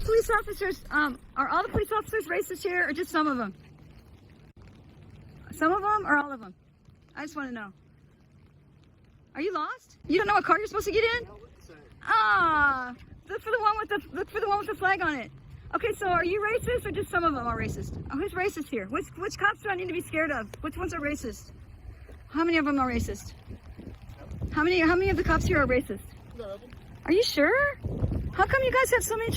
police officers, are all the police officers racist here, or just some of them? Some of them, or all of them? I just want to know. Are you lost? You don't know what car you're supposed to get in? Ah, look for the one with the flag on it. Okay, so are you racist, or just some of them are racist? Oh, who's racist here? Which cops do I need to be scared of? Which ones are racist? How many of them are racist? How many of the cops here are racist? None of them. Are you sure? How come you guys have so much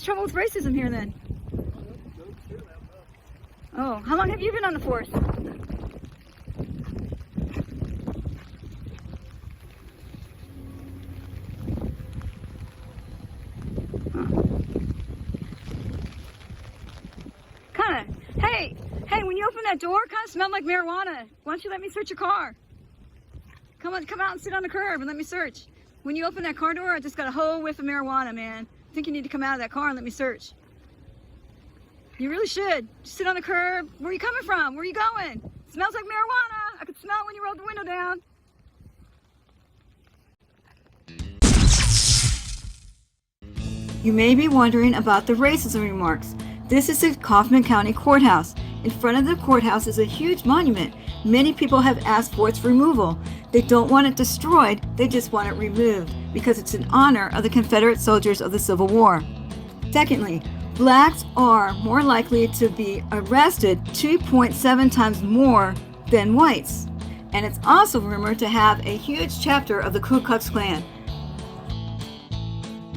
trouble with racism here then? Oh, how long have you been on the force? Hey, when you open that door, it kind of smelled like marijuana. Why don't you let me search your car? Come out and sit on the curb and let me search. When you open that car door, I just got a whole whiff of marijuana, man. I think you need to come out of that car and let me search. You really should. Just sit on the curb. Where are you coming from? Where are you going? It smells like marijuana. I could smell it when you rolled the window down. You may be wondering about the racism remarks. This is the Kaufman County Courthouse. In front of the courthouse is a huge monument. Many people have asked for its removal. They don't want it destroyed, they just want it removed because it's in honor of the Confederate soldiers of the Civil War. Secondly, blacks are more likely to be arrested 2.7 times more than whites. And it's also rumored to have a huge chapter of the Ku Klux Klan.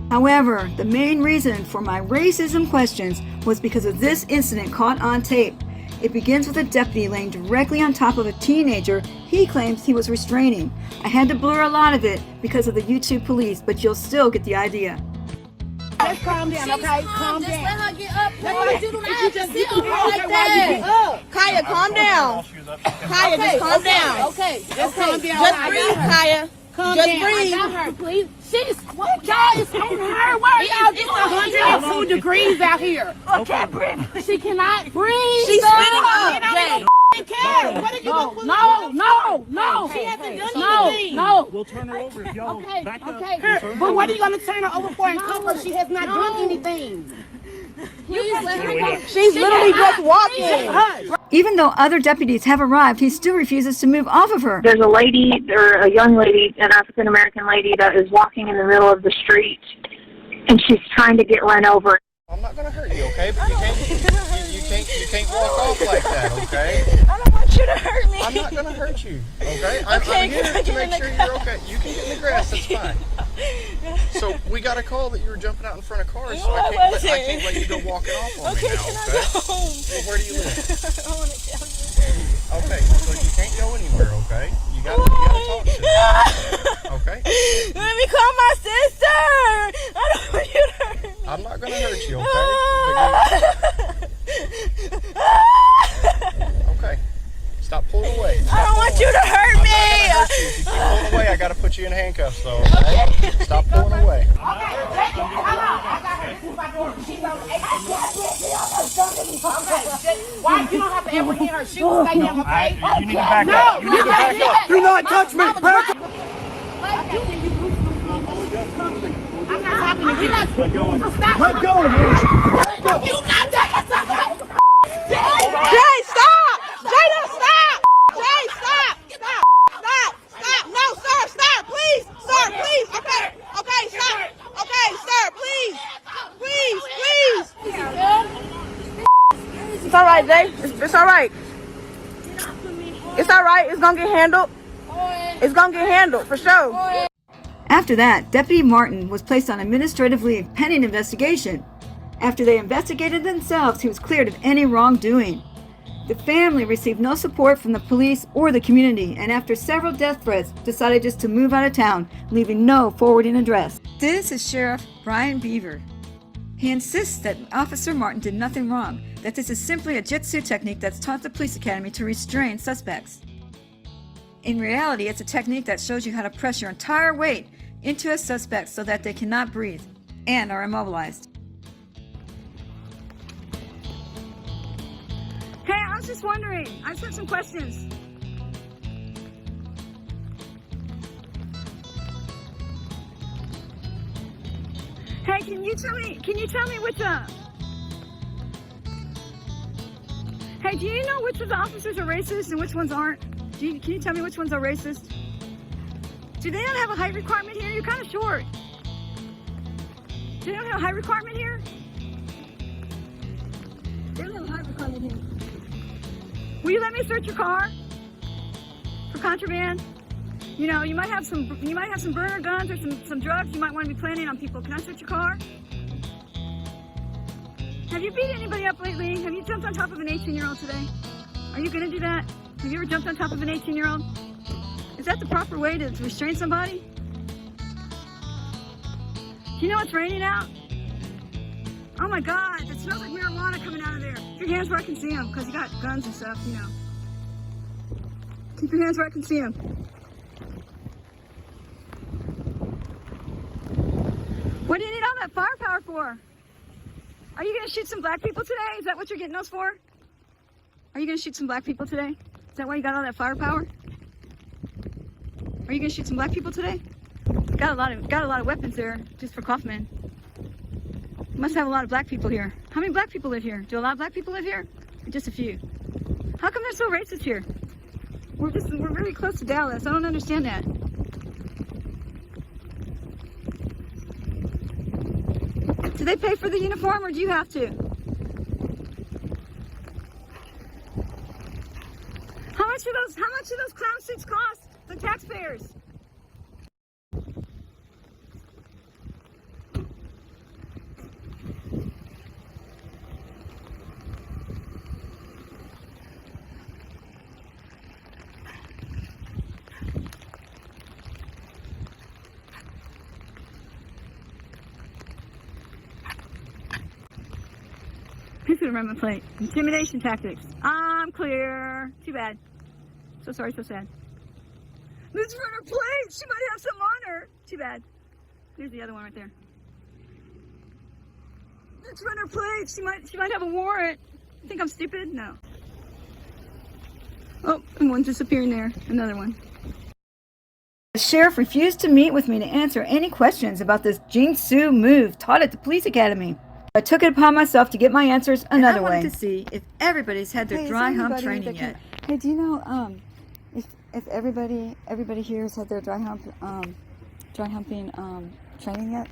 However, the main reason for my racism questions was because of this incident caught on tape. It begins with a deputy laying directly on top of a teenager he claims he was restraining. I had to blur a lot of it because of the YouTube police, but you'll still get the idea. Just calm down, okay? Calm down. Just let her get up, please. You don't have to just sit on her like that. Kaya, calm down. Kaya, just calm down. Okay. Just calm down. Just breathe, Kaya. Calm Just down. breathe. I got her, please. She's What? Y'all is on her. Where are y'all? It's 102 degrees out here. Okay, breathe. She cannot breathe. She's spitting up. Jay. What are you doing? No. She hasn't done anything. No. We'll turn her over if y'all back up. Okay. But what are you going to turn her over for and cover? She has not done anything. Please let her go. She's literally just walking. Even though other deputies have arrived, he still refuses to move off of her. There's a lady, or a young lady, an African-American lady that is walking in the middle of the street, and she's trying to get run over. I'm not going to hurt you, okay? But you can't walk off like that, okay? I don't want you to hurt me. I'm not going to hurt you, okay? I'm here to make sure you're okay. You can get in the grass, that's fine. So we got a call that you were jumping out in front of cars, so I can't let you go walking off on me now, okay? Well, where do you live? I want to tell you. Okay, so you can't go anywhere, okay? You got to talk to me, okay? Let me call my sister. I don't want you to hurt me. I'm not going to hurt you, okay? Okay. Stop pulling away. I don't want you to hurt me. If you keep pulling away, I got to put you in handcuffs, though, okay? Stop pulling away. Why? You don't have to apprehend her. She will stay down, okay? You need to back up. You need to back up. Do not touch me. Back up. I'm not talking to you. Let go. Stop. Let go. You not taking something. Jay, stop! Jay, no, stop! Jay, stop! Stop! No, sir, stop, please! Sir, please! Okay, stop! Okay, sir, please! Please! It's all right, Jay. It's all right. It's all right. It's gonna get handled. It's gonna get handled for sure. After that, Deputy Martin was placed on administrative leave pending investigation. After they investigated themselves, he was cleared of any wrongdoing. The family received no support from the police or the community, and after several death threats, decided just to move out of town, leaving no forwarding address. This is Sheriff Brian Beaver. He insists that Officer Martin did nothing wrong, that this is simply a jitsu technique that's taught the police academy to restrain suspects. In reality, it's a technique that shows you how to press your entire weight into a suspect so that they cannot breathe and are immobilized. Hey, I was just wondering. I just have some questions. Hey, can you tell me which Hey, do you know which of the officers are racist and which ones aren't? Can you tell me which ones are racist? Do they not have a height requirement here? You're kind of short. They don't have a height requirement here? They don't have a height requirement here. Will you let me search your car for contraband? You know, you might have some burner guns or some drugs you might want to be planting on people. Can I search your car? Have you beat anybody up lately? Have you jumped on top of an 18-year-old today? Are you going to do that? Have you ever jumped on top of an 18-year-old? Is that the proper way to restrain somebody? Do you know it's raining out? Oh my God, it smells like marijuana coming out of there. Keep your hands where I can see them, because you got guns and stuff, you know. Keep your hands where I can see them. What do you need all that firepower for? Are you going to shoot some black people today? Is that what you're getting those for? Are you going to shoot some black people today? Is that why you got all that firepower? Are you going to shoot some black people today? Got a lot of weapons there just for Kaufman. You must have a lot of black people here. How many black people live here? Do a lot of black people live here? Or just a few? How come they're so racist here? We're really close to Dallas. I don't understand that. Do they pay for the uniform or do you have to? How much do those clown suits cost the taxpayers? Who's gonna run my plate? Intimidation tactics. I'm clear. Too bad. So sorry, so sad. Let's run her plate. She might have some on her. Too bad. There's the other one right there. Let's run her plate. She might have a warrant. You think I'm stupid? No. Oh, and one's disappearing there. Another one. The sheriff refused to meet with me to answer any questions about this Jing-Su move taught at the police academy. I took it upon myself to get my answers another way. I wanted to see if everybody's had their dry hump training yet. Hey, do you know if everybody here has had their dry humping training yet?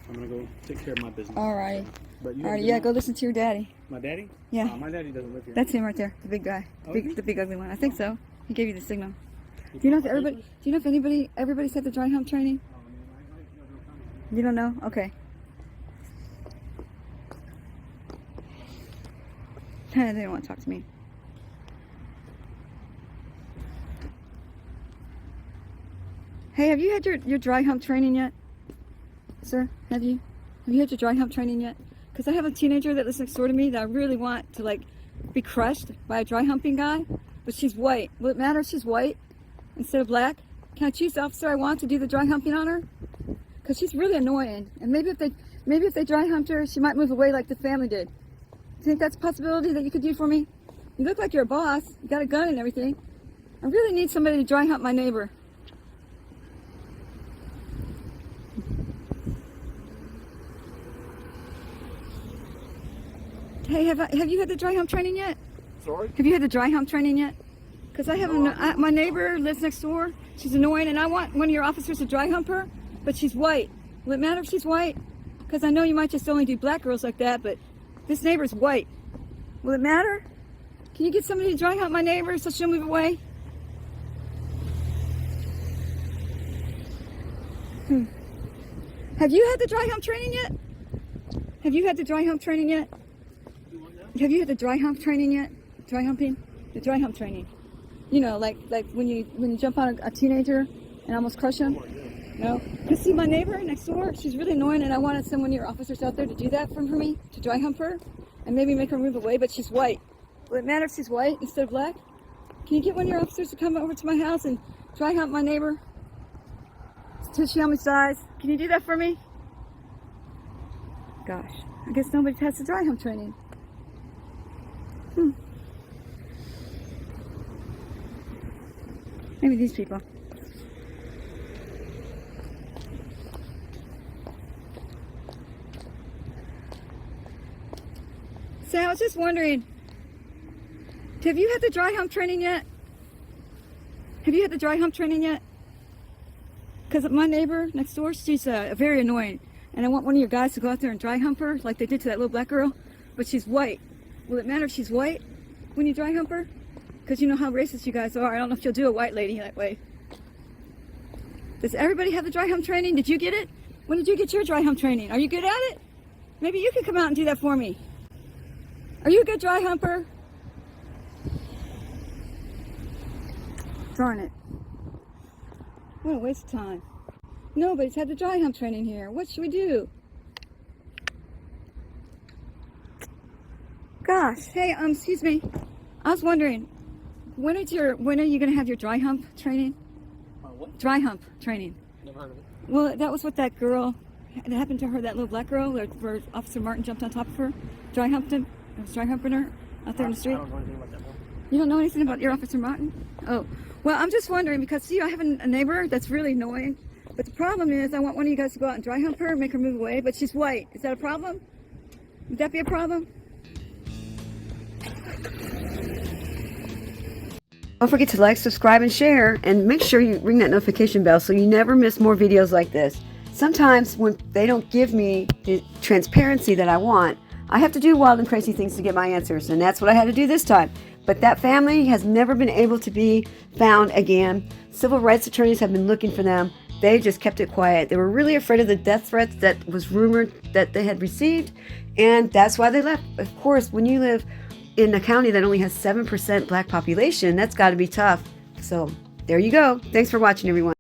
I'm gonna go take care of my business. All right. But you yeah, go listen to your daddy. My daddy? Yeah. My daddy doesn't live here. That's him right there, the big guy, Okay. the big ugly one. I think so. He gave you the signal. Do you know if everybody's had the dry hump training? You don't know? Okay. They don't want to talk to me. Hey, have you had your dry hump training yet? Sir, have you had your dry hump training yet? Because I have a teenager that lives next door to me that I really want to like be crushed by a dry humping guy, but she's white. Will it matter if she's white instead of black? Can I choose the officer I want to do the dry humping on her? Because she's really annoying, and maybe if they dry humped her, she might move away like the family did. Do you think that's a possibility that you could do for me? You look like you're a boss. You got a gun and everything. I really need somebody to dry hump my neighbor. Hey, have you had the dry hump training yet? Sorry? Have you had the dry hump training yet? Because I have my neighbor lives next door. She's annoying, and I want one of your officers to dry hump her, but she's white. Will it matter if she's white? Because I know you might just only do black girls like that, but this neighbor's white. Will it matter? Can you get somebody to dry hump my neighbor so she'll move away? Have you had the dry hump training yet? Have you had the dry hump training yet? Have you had the dry hump training yet? Dry humping? The dry hump training. You know, like when you jump on a teenager and almost crush him? No? You see my neighbor next door? She's really annoying, and I wanted someone of your officers out there to do that for me, to dry hump her, and maybe make her move away, but she's white. Will it matter if she's white instead of black? Can you get one of your officers to come over to my house and dry hump my neighbor? To show me size. Can you do that for me? Gosh, I guess nobody has the dry hump training. Maybe these people. So I was just wondering, have you had the dry hump training yet? Have you had the dry hump training yet? Because my neighbor next door, she's very annoying. And I want one of your guys to go out there and dry hump her like they did to that little black girl. But she's white. Will it matter if she's white when you dry hump her? Because you know how racist you guys are. I don't know if you'll do a white lady that way. Does everybody have the dry hump training? Did you get it? When did you get your dry hump training? Are you good at it? Maybe you can come out and do that for me. Are you a good dry humper? Darn it. What a waste of time. Nobody's had the dry hump training here. What should we do? Gosh, hey, excuse me. I was wondering, when are you going to have your dry hump training? What? Dry hump training. Never heard of it. Well, that was what that girl, it happened to her, that little black girl, where Officer Martin jumped on top of her, dry humped him. I was dry humping her out there in the street. I don't know anything about that one. You don't know anything about your Officer Martin? Oh, well, I'm just wondering because, see, I have a neighbor that's really annoying. But the problem is I want one of you guys to go out and dry hump her, make her move away, but she's white. Is that a problem? Would that be a problem? Don't forget to like, subscribe, and share, and make sure you ring that notification bell so you never miss more videos like this. Sometimes when they don't give me the transparency that I want, I have to do wild and crazy things to get my answers, and that's what I had to do this time. But that family has never been able to be found again. Civil rights attorneys have been looking for them. They just kept it quiet. They were really afraid of the death threats that was rumored that they had received, and that's why they left. Of course, when you live in a county that only has 7% black population, that's got to be tough. So there you go. Thanks for watching, everyone.